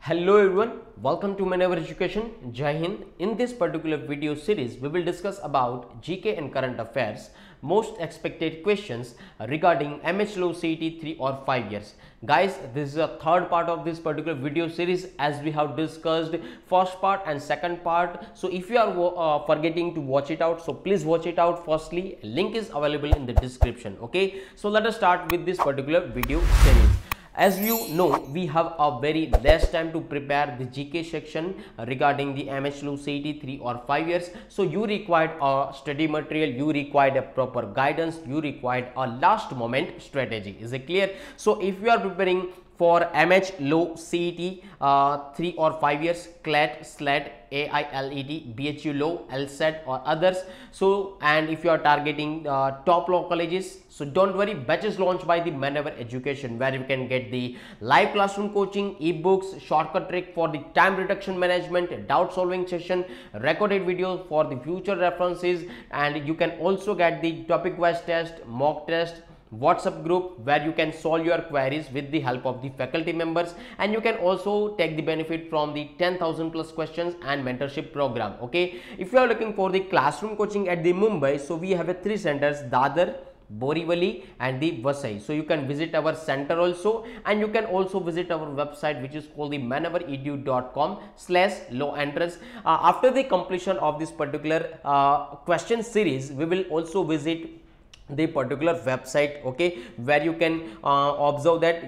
Hello everyone, welcome to Manever Education. Jai Hind. In this particular video series, we will discuss about GK and current affairs, most expected questions regarding MH Low CET 3 or 5 years. Guys, this is a third part of this particular video series as we have discussed first part and second part. So if you are forgetting to watch it out, so please watch it out firstly. Link is available in the description. Okay, so let us start with this particular video series. As you know, we have a very less time to prepare the GK section regarding the MH Low CET 3 or 5 years. So you required a study material, you required a proper guidance, you required a last moment strategy. Is it clear? So if you are preparing for MH Low CET 3 or 5 years, CLAT, SLAT, AILET, BHU Low, LSAT or others. So, and if you are targeting top law colleges, so don't worry, batches launched by the Manever Education, where you can get the live classroom coaching, ebooks, shortcut trick for the time reduction management, doubt solving session, recorded video for the future references, and you can also get the topic wise test, mock test, WhatsApp group where you can solve your queries with the help of the faculty members, and you can also take the benefit from the 10,000 plus questions and mentorship program. Okay, if you are looking for the classroom coaching at the Mumbai, so we have a 3 centers: Dadar, Borivali and the Vasai. So you can visit our center also, and you can also visit our website, which is called the maneveredu.com/law entrance. After the completion of this particular question series, we will also visit the particular website, okay, where you can observe that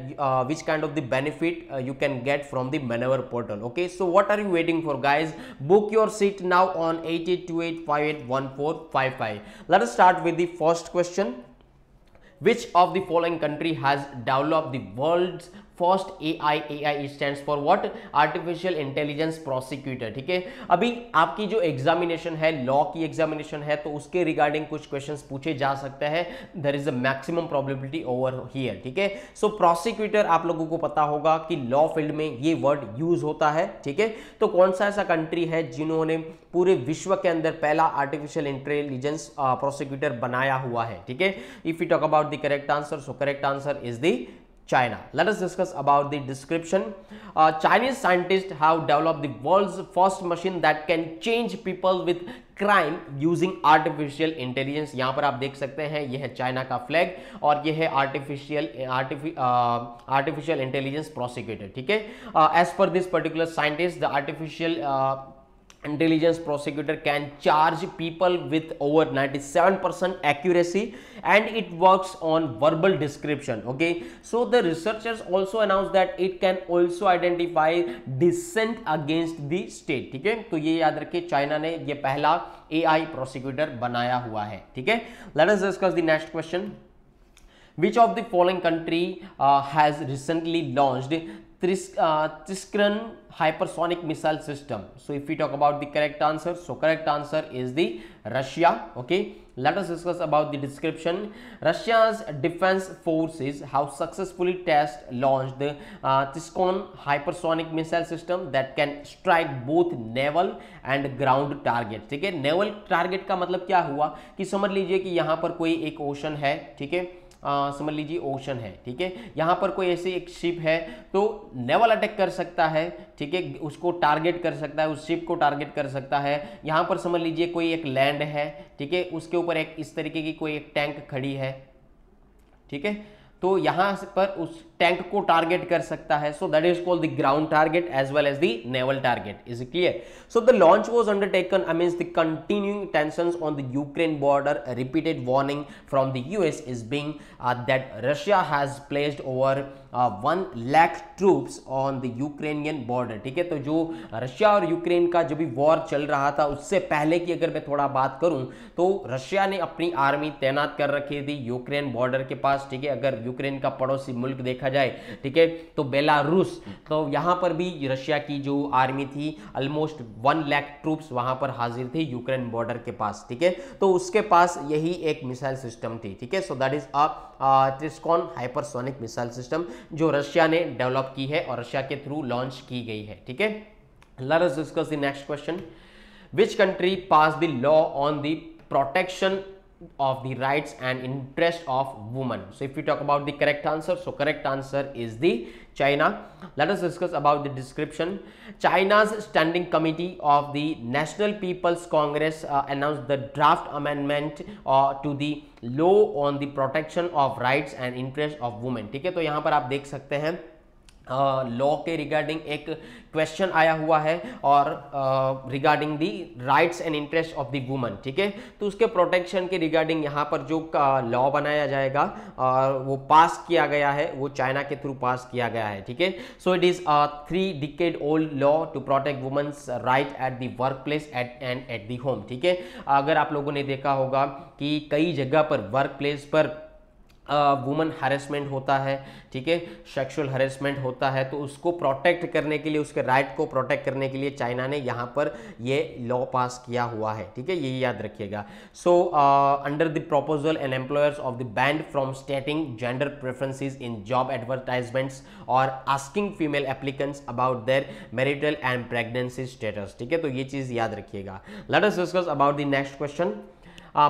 which kind of the benefit you can get from the Manever portal. Okay, so what are you waiting for, guys? Book your seat now on 8828581455. Let us start with the first question. Which of the following country has developed the world's first AI stands for what? Artificial intelligence prosecutor. ठीक है, अभी आपकी जो examination है, law की examination है, तो उसके रिगार्डिंग कुछ क्वेश्चंस पूछे जा सकते हैं. There is a maximum probability over here. ठीक है, सो प्रोसिक्यूटर आप लोगों को पता होगा कि लॉ फील्ड में ये वर्ड यूज होता है. ठीक है, तो कौन सा ऐसा कंट्री है जिन्होंने पूरे विश्व के अंदर पहला आर्टिफिशियल इंटेलिजेंस प्रोसिक्यूटर बनाया हुआ है? ठीक है, if you talk about the correct answer, so correct answer is the China. Let us discuss about the description. Chinese scientists have developed the world's first machine that can change people with crime using artificial intelligence. यहाँ पर आप देख सकते हैं, यह है China का flag और यह है आर्टिफिशियल इंटेलिजेंस प्रोसिक्यूटर. ठीक है, as per this particular scientist, the artificial intelligence prosecutor can charge people with over 97% accuracy, and it works on verbal description. Okay, so the researchers also announced that it can also identify dissent against the state. ठीक है, तो ये याद रखिए, China ने ये पहला AI prosecutor बनाया हुआ है. ठीक है, let us discuss the next question. Which of the following country has recently launched Triskran hypersonic missile system? So if we talk about the correct answer, so correct answer is the Russia. Okay, let us discuss about the description. Russia's defense forces have successfully launched the Triskran hypersonic missile system that can strike both naval and ground targets. ठीक है, naval target का मतलब क्या हुआ कि समझ लीजिए कि यहाँ पर कोई एक ओशन है. ठीक है, समझ लीजिए ओशन है. ठीक है, यहाँ पर कोई ऐसी एक शिप है, तो नेवल अटैक कर सकता है. ठीक है, उसको टारगेट कर सकता है, उस शिप को टारगेट कर सकता है. यहाँ पर समझ लीजिए कोई एक लैंड है. ठीक है, उसके ऊपर एक इस तरीके की कोई एक टैंक खड़ी है. ठीक है, तो यहाँ पर उस टैंक को टारगेट कर सकता है. So that is called the ground target as well as the naval target. Is clear? So the launch was undertaken amidst the continuing tensions on the Ukraine border. A repeated warning from the US is being that Russia has placed over 1 lakh troops on the Ukrainian border. ठीक है, तो जो Russia और Ukraine का जो भी war चल रहा था, उससे पहले की अगर मैं थोड़ा बात करूं, तो रशिया ने अपनी आर्मी तैनात कर रखी थी यूक्रेन बॉर्डर के पास. ठीक है, अगर यूक्रेन का पड़ोसी मुल्क देखा जाए, ठीक है, तो बेलारूस, तो यहां पर भी रशिया की जो आर्मी थी, ऑलमोस्ट 1 लाख ट्रूप्स वहां पर हाजिर थे यूक्रेन बॉर्डर के पास. ठीक है, तो उसके पास यही एक मिसाइल सिस्टम थी. ठीक है, सो दैट इज ट्रिस्कॉन हाइपरसोनिक मिसाइल सिस्टम जो रशिया ने डेवलप की है और रशिया के थ्रू लॉन्च की गई है. ठीक है, let us discuss the next question. Which country pass the law on the protection of the rights and interest of women. So if we talk about the correct answer, so correct answer is the China. Let us discuss about the description. China's Standing Committee of the National People's Congress announced the draft amendment to the law on the protection of rights and interest of women. ठीक है, तो यहाँ पर आप देख सकते हैं law के रिगार्डिंग एक क्वेश्चन आया हुआ है और regarding the rights and interest of the woman, ठीक है, तो उसके प्रोटेक्शन के रिगार्डिंग यहाँ पर जो लॉ बनाया जाएगा और वो पास किया गया है, वो चाइना के थ्रू पास किया गया है, ठीक है. So it is 3 decade old law to protect women's right at the work place and at the home. ठीक है, अगर आप लोगों ने देखा होगा कि कई जगह पर वर्क प्लेस पर वुमन हैरेसमेंट होता है, ठीक है, सेक्सुअल हैरेसमेंट होता है, तो उसको प्रोटेक्ट करने के लिए, उसके राइट को प्रोटेक्ट करने के लिए चाइना ने यहाँ पर ये लॉ पास किया हुआ है, ठीक है, ये याद रखिएगा. So under the proposal and employers of the banned from stating gender preferences in job advertisements और asking female applicants about their marital and pregnancy status. ठीक है, तो ये चीज याद रखिएगा. Let us discuss about the next question.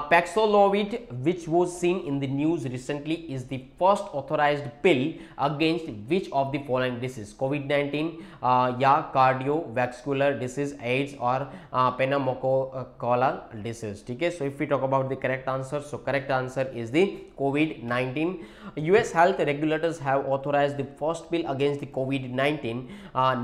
Paxlovid, which was seen in the news recently, is the first authorized pill against which of the following disease? COVID-19 या cardiovascular disease, AIDS और pneumococcal disease. ठीक है, so if we talk about the correct answer, so correct answer is the COVID-19. US health regulators have authorized the first pill against the COVID-19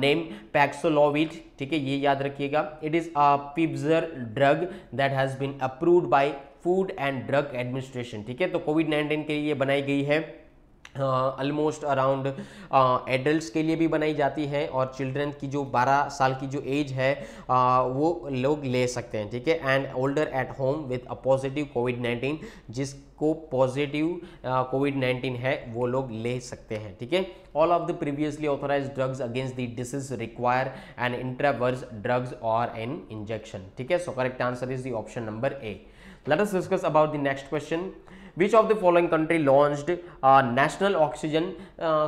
named Paxlovid. ठीक है, ये याद रखिएगा. It is a Pfizer drug that has been approved by food and drug administration. ठीक है, तो कोविड-19 के लिए बनाई गई है, ऑलमोस्ट अराउंड एडल्ट्स के लिए भी बनाई जाती है और चिल्ड्रन की जो 12 साल की जो एज है वो लोग ले सकते हैं. ठीक है, and older at home with a positive कोविड-19, जिसको पॉजिटिव कोविड-19 है वो लोग ले सकते हैं. ठीक है, all of the previously authorised drugs against the disease require an intravenous drugs और एन इंजेक्शन. ठीक है, so correct answer is the option number A. Let us discuss about the next question. Which of the following country launched a national oxygen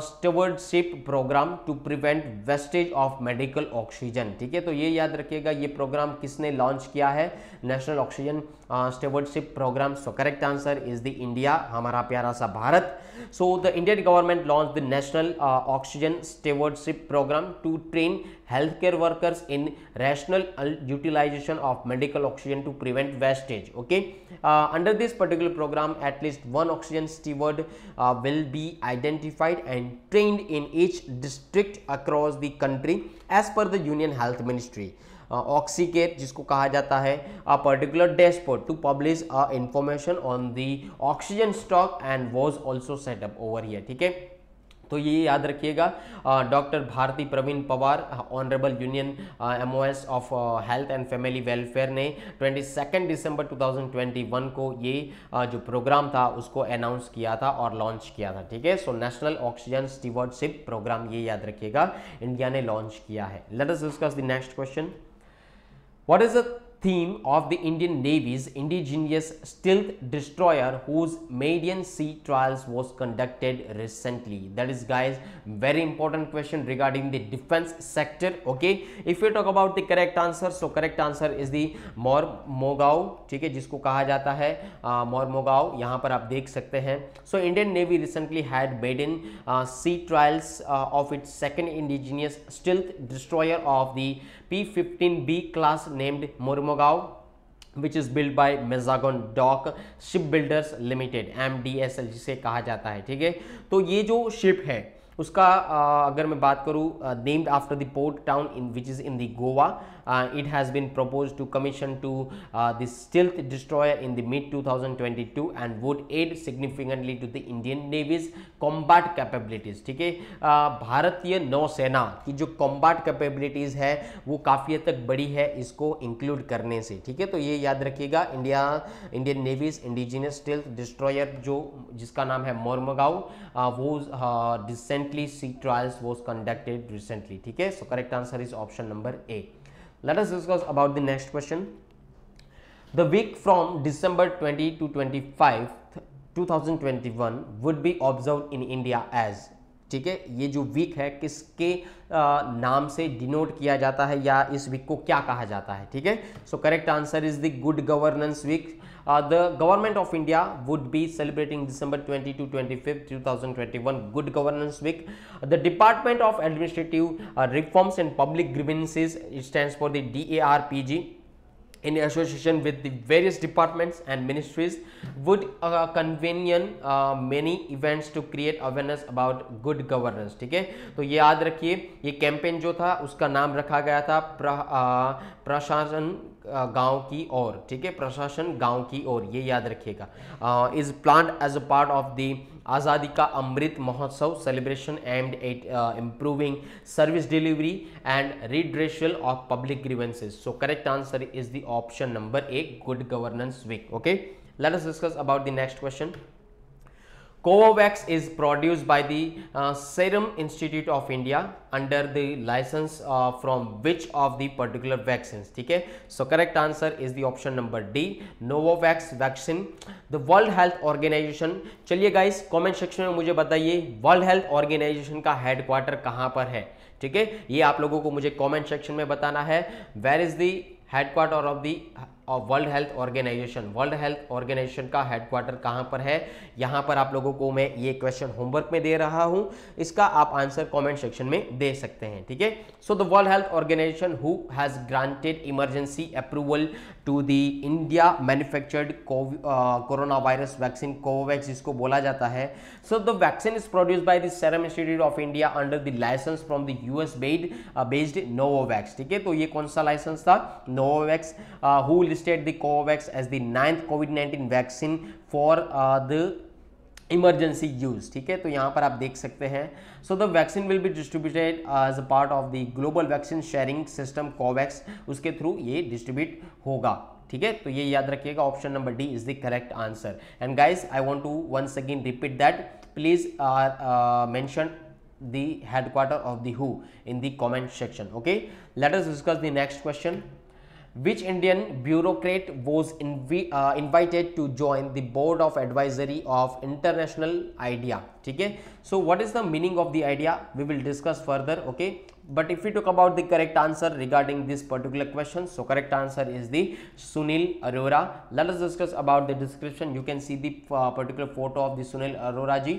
stewardship program to prevent wastage of medical oxygen? ठीक है, तो ये याद रखिएगा, ये programme किसने launch किया है, national oxygen stewardship programme. So correct answer is the India, हमारा प्यारा सा भारत. So the Indian government launch the national oxygen stewardship programme to train healthcare workers in rational utilization of medical oxygen to prevent wastage. Okay, under this particular program, at least one oxygen steward will be identified and trained in each district across the country as per the Union Health Ministry. Oxycare जिसको कहा जाता है, a particular dashboard to publish information on the oxygen stock and was also set up over here. ठीक है, तो ये याद रखिएगा. Doctor Bharati Pravin Pawar, honourable union MOS of health and family welfare ने 22 दिसंबर 2021 को ये जो प्रोग्राम था उसको अनाउंस किया था और लॉन्च किया था. ठीक है, सो नेशनल ऑक्सीजन स्टीवर्डशिप प्रोग्राम, ये याद रखिएगा, इंडिया ने लॉन्च किया है. Let us discuss the next question. What is the theme of the Indian Navy's indigenous stealth destroyer whose maiden sea trials was conducted recently? That is, guys, very important question regarding the defense sector. Okay, if we talk about the correct answer, so correct answer is the Mormugao. ठीक है, जिसको कहा जाता है Mormugao, यहाँ पर आप देख सकते हैं. So Indian Navy recently had maiden sea trials of its second indigenous stealth destroyer of the P-15B class named Mormugao, which is built by Mazagon Dock Shipbuilders Limited, MDSL जिसे कहा जाता है. ठीक है, तो ये जो शिप है उसका अगर मैं बात करूँ, named after the port town in which is in the Goa. It has been proposed to commission to the stealth destroyer in the mid 2022 and would aid significantly to the Indian Navy's combat capabilities. ठीक है, भारतीय नौसेना की जो combat capabilities है वो काफ़ी हद तक बड़ी है इसको इंक्लूड करने से. ठीक है, तो ये याद रखिएगा, Indian navy's indigenous stealth destroyer जो जिसका नाम है मोरमुगाओ, वो recently sea trials was conducted recently. ठीक है, so correct answer is option number A. Let us discuss about the next question. The week from December 20 to 25, 2021 would be observed in India as. ठीक है, ये जो week है किसके नाम से डिनोट किया जाता है या इस वीक को क्या कहा जाता है, ठीक है। So correct answer is the good governance week. The government of India would be celebrating December 20 to 25th 2021 Good Governance Week. The Department of Administrative Reforms and Public Grievances, it stands for the DARPG, in association with the various departments and ministries, would convene many events to create awareness about good governance. ठीक है, तो ये याद रखिए, ये campaign जो था उसका नाम रखा गया था प्रशासन गांव की ओर, ठीक है, प्रशासन गांव की ओर, ये याद रखिएगा. Is planned as a part of the Azadi ka Amrit Mahotsav celebration aimed at improving service delivery and redressal of public grievances. So correct answer is the option number A, good governance week. Okay, let us discuss about the next question. Covovax is produced by the Serum Institute of India under the license from which of the particular vaccines. ठीक है, so correct answer is the option number D, Novavax vaccine. The World Health Organization, चलिए guys comment section में मुझे बताइए World Health Organization का headquarter कहाँ पर है, ठीक है, ये आप लोगों को मुझे comment section में बताना है. Where is the headquarter of the world health organization. World health organization का हेडक्वार्टर कहाँ पर है, यहाँ पर आप लोगों को मैं ये क्वेश्चन होमवर्क में दे रहा हूँ, इसका आप आंसर कमेंट सेक्शन में दे सकते हैं, ठीक है. So the World health Organization who has granted emergency approval to the India manufactured corona virus vaccine, Covovax जिसको बोला जाता है. So the vaccine is produced by the Serum Institute of India under the licence from the US based Novavax. ठीक है, तो ये कौन सा लाइसेंस था, Novavax, who listed the Covovax as the 9th COVID-19 vaccine for the emergency use. ठीक है, तो यहाँ पर आप देख सकते हैं. So the vaccine will be distributed as a part of the global vaccine sharing system COVAX, उसके थ्रू ये डिस्ट्रीब्यूट होगा. ठीक है, तो ये याद रखिएगा, option number D is the correct answer. And guys I want to once again repeat that, please mention the headquarter of the WHO in the comment section. Okay, let us discuss the next question. Which Indian bureaucrat was invited to join the board of advisory of International IDEA? ठीक है, so what is the meaning of the IDEA? We will discuss further. Okay, but if we talk about the correct answer regarding this particular question, so correct answer is the Sunil Arora. Let us discuss about the description. You can see the particular photo of the Sunil Arora ji.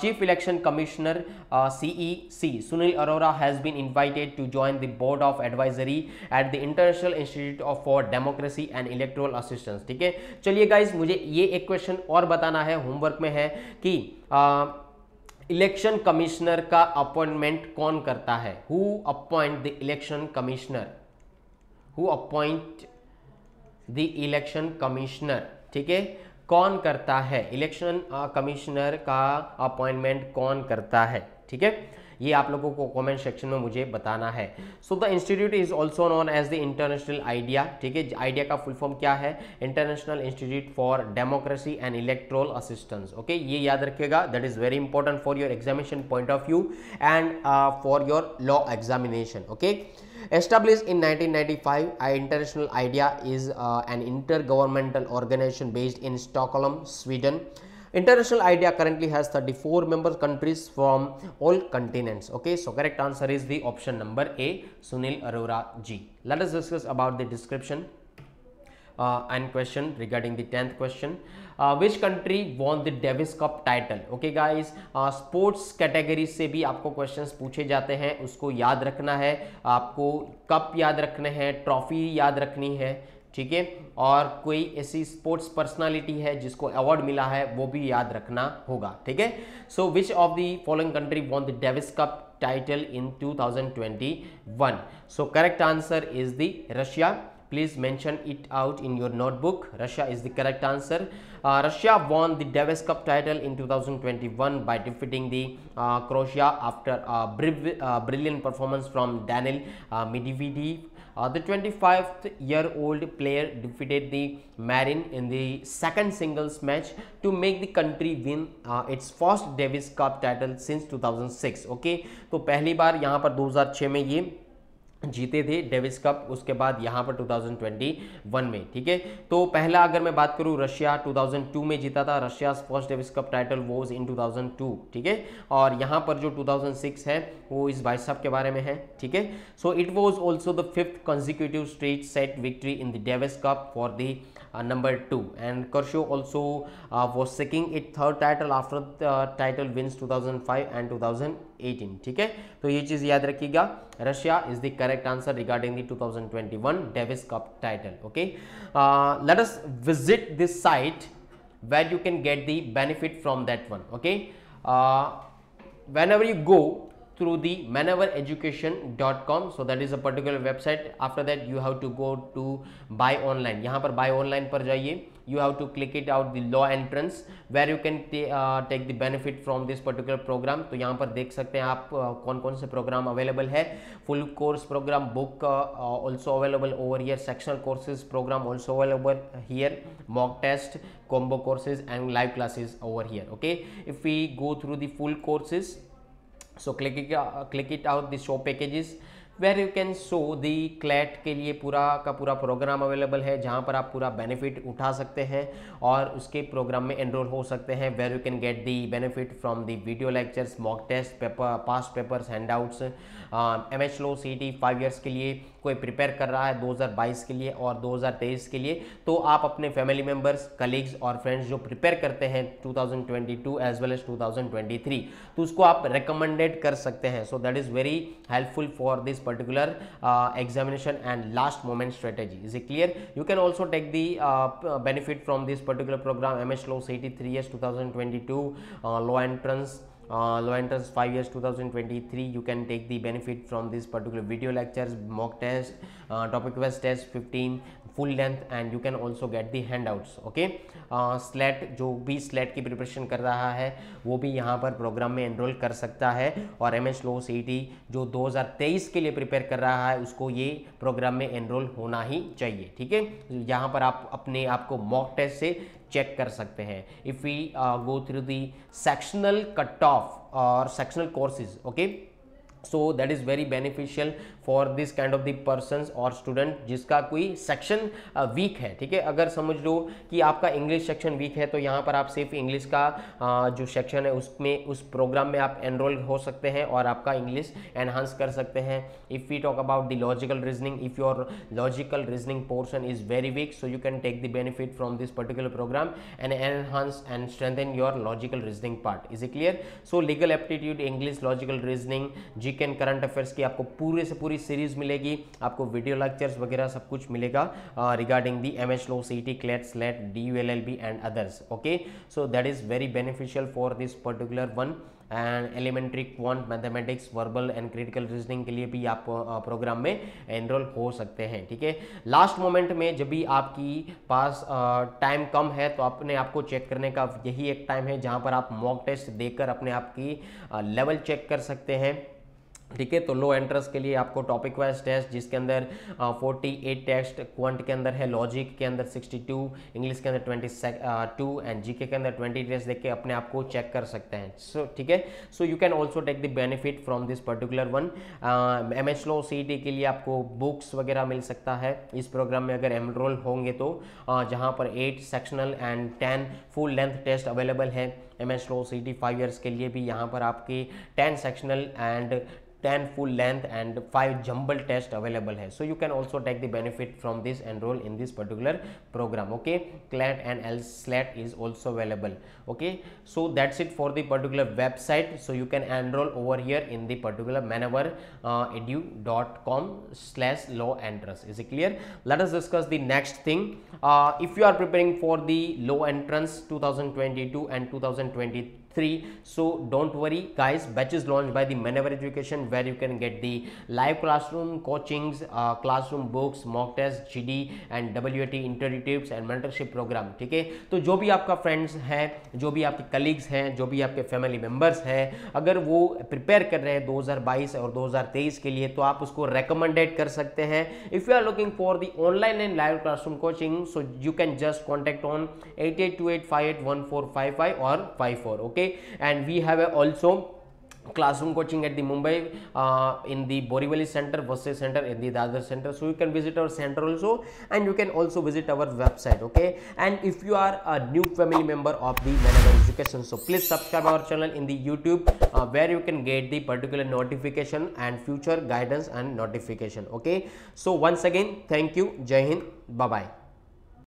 Chief Election Commissioner CEC Sunil Arora has been invited to join the board of advisory at the International Institute for Democracy and Electoral Assistance. ठीक है, चलिए guys मुझे ये एक question और बताना है, homework में है कि इलेक्शन कमिश्नर का अपॉइंटमेंट कौन करता है. Who appoint the election commissioner, who appoint the election commissioner. ठीक है, कौन करता है इलेक्शन कमिश्नर का अपॉइंटमेंट, कौन करता है. ठीक है, ये आप लोगों को कमेंट सेक्शन में मुझे बताना है. So the institute is also known as the international IDEA. ठीक है, आइडिया का फुल फॉर्म क्या है, international institute for democracy and electoral assistance. Okay, ये याद रखिएगा, that is very important for your examination point of view and for your law examination. Okay, established in 1995, International IDEA is an intergovernmental organization based in Stockholm, Sweden. International IDEA currently has 34 member countries from all continents. Okay, so correct answer is the option number A, Sunil Arora ji. Let us discuss about the description and question regarding the 10th question. Which country won the Davis Cup title? Okay guys, sports category से भी आपको questions पूछे जाते हैं, उसको याद रखना है, आपको कप याद रखने हैं, ट्रॉफी याद रखनी है. ठीक है, और कोई ऐसी स्पोर्ट्स पर्सनालिटी है जिसको अवार्ड मिला है वो भी याद रखना होगा. ठीक है, so which of the following country won the Davis Cup title in 2021? So correct answer is the Russia. Please mention it out in your notebook. Russia is the correct answer. Russia won the Davis Cup title in 2021 by defeating the Croatia after a brilliant performance from Daniil Medvedev. The 25-year-old player defeated the Marin in the second singles match to make the country win its first Davis Cup title since 2006. Okay, तो पहली बार यहाँ पर 2006 में ये जीते थे Davis cup, उसके बाद यहाँ पर 2021 में, ठीक है। तो पहला अगर मैं बात करूँ, रशिया 2002 में जीता था, Russia first Davis Cup title was in 2002, ठीक है। और यहाँ पर जो 2006 है वो इस भाई साहब के बारे में है, ठीक है। So it was also the 5th consecutive straight set victory in the Davis Cup for the number 2, and Kershaw also was seeking its third title after the title wins 2005 and 2018, ठीक है। तो ये चीज़ याद रखिएगा, Russia is the correct answer regarding the 2021 Davis Cup title, okay. Let us visit this site where you can get the benefit from that one, okay. Whenever you go through the maneuvereducation.com, so that is a particular website. After that you have to go to buy online. यहाँ पर buy online पर जाइए, you have to click it out the law entrance where you can take the benefit from this particular program. तो यहाँ पर देख सकते हैं आप कौन कौन से प्रोग्राम अवेलेबल है। Full course programme book also available over here, sectional courses program also available here, mock test, combo courses and live classes over here, okay. If we go through the full courses, so click it out the show packages where you can show the CLAT के लिए पूरा का पूरा programme available है, जहाँ पर आप पूरा बेनिफिट उठा सकते हैं और उसके प्रोग्राम में एनरोल हो सकते हैं। Where you can get the benefit from the video lectures, mock test, paper, past papers, handouts. MH law CET 5 years के लिए कोई प्रिपेयर कर रहा है 2022 के लिए और 2023 के लिए, तो आप अपने फैमिली मेम्बर्स, कलीग्स और फ्रेंड्स जो प्रिपेयर करते हैं 2022 एज वेल एज 2023, तो उसको आप रिकमेंडेड कर सकते हैं। सो that is very helpful for this particular examination and last moment strategy. Is it clear? You can also take the benefit from this particular program, MS Law CET 3 years 2022, law entrance 5 years 2023. You can take the benefit from this particular video lectures, mock test, topic wise test 15 full length, and you can also get the handouts, okay. Slate, जो भी slate की preparation कर रहा है वो भी यहाँ पर प्रोग्राम में एनरोल कर सकता है, और MS लो CET जो 2023 के लिए प्रिपेयर कर रहा है उसको ये प्रोग्राम में एनरोल होना ही चाहिए, ठीक है। यहाँ पर आप अपने आप को मॉक टेस्ट से चेक कर सकते हैं। If we go through the sectional cut off और sectional courses, okay, so that is very beneficial for this kind of the persons और स्टूडेंट जिसका कोई सेक्शन वीक है, ठीक है। अगर समझ लो कि आपका इंग्लिश सेक्शन वीक है तो यहाँ पर आप सिर्फ इंग्लिश का जो सेक्शन है उसमें, उस प्रोग्राम में आप एनरोल हो सकते हैं और आपका इंग्लिश एनहांस कर सकते हैं। If we talk about the logical reasoning, if your logical reasoning portion is very weak, so you can take the benefit from this particular programme and enhance and strengthen your logical reasoning part. Is it clear? So legal aptitude, English, logical reasoning, GK and current affairs की आपको पूरे से पूरी series मिलेगी, आपको video lectures वगैरह सब कुछ मिलेगा regarding the MS law CET, CLAT, SLAT, DU LLB and others, okay. So that is very beneficial for this particular one. And elementary quant, mathematics, verbal and critical reasoning के लिए भी आप programme में enrol हो सकते हैं, ठीक है। लास्ट मोमेंट में जब भी आपकी पास टाइम कम है तो अपने आप को चेक करने का यही एक टाइम है जहां पर आप मॉक टेस्ट देकर अपने आप की लेवल चेक कर सकते हैं, ठीक है। तो लो एंट्रेंस के लिए आपको टॉपिक वाइज टेस्ट जिसके अंदर 48 टेस्ट, क्वांट के अंदर है, लॉजिक के अंदर 62, इंग्लिश के अंदर 22 एंड जीके के अंदर 20 टेस्ट देख के अपने आप को चेक कर सकते हैं। सो ठीक है, so you can also take the benefit from this particular one. MS law CET के लिए आपको बुक्स वगैरह मिल सकता है इस प्रोग्राम में अगर एनरोल होंगे तो, जहाँ पर 8 sectional and 10 full length test available है। MS लो CET 5 ईयर्स के लिए भी यहाँ पर आपकी 10 sectional and 10 full length and 5 jumble test available है, so you can also take the benefit from this, enroll in this particular program, okay. CLAT and SLAT is also available, okay. So that's it for the particular website, so you can enroll over here in the particular maneuveredu.com/law entrance. Is it clear? Let us discuss the next thing. If you are preparing for the law entrance 2022 and 2023, so don't worry guys, batch is launched by the Maneuver Education where you can get the live classroom coachings, classroom books, mock test, GD and WAT interview tips and mentorship program, ठीक है। तो जो भी आपका friends हैं, जो भी आपके कलीग्स हैं, जो भी आपके फैमिली मेम्बर्स हैं, अगर वो प्रिपेयर कर रहे हैं 2022 और 2023 के लिए तो आप उसको रेकमेंडेड कर सकते हैं। If you are looking for the online and live classroom coaching, so you can just contact on 8828581455 और 54, okay. And we have also classroom coaching at the Mumbai in the Borivali center, Vasai center, in the Dadar center. So you can visit our center also, and you can also visit our website. Okay, and if you are a new family member of the Manager Education, so please subscribe our channel in the YouTube, where you can get the particular notification and future guidance and notification. Okay, so once again, thank you. Jai Hind. Bye bye.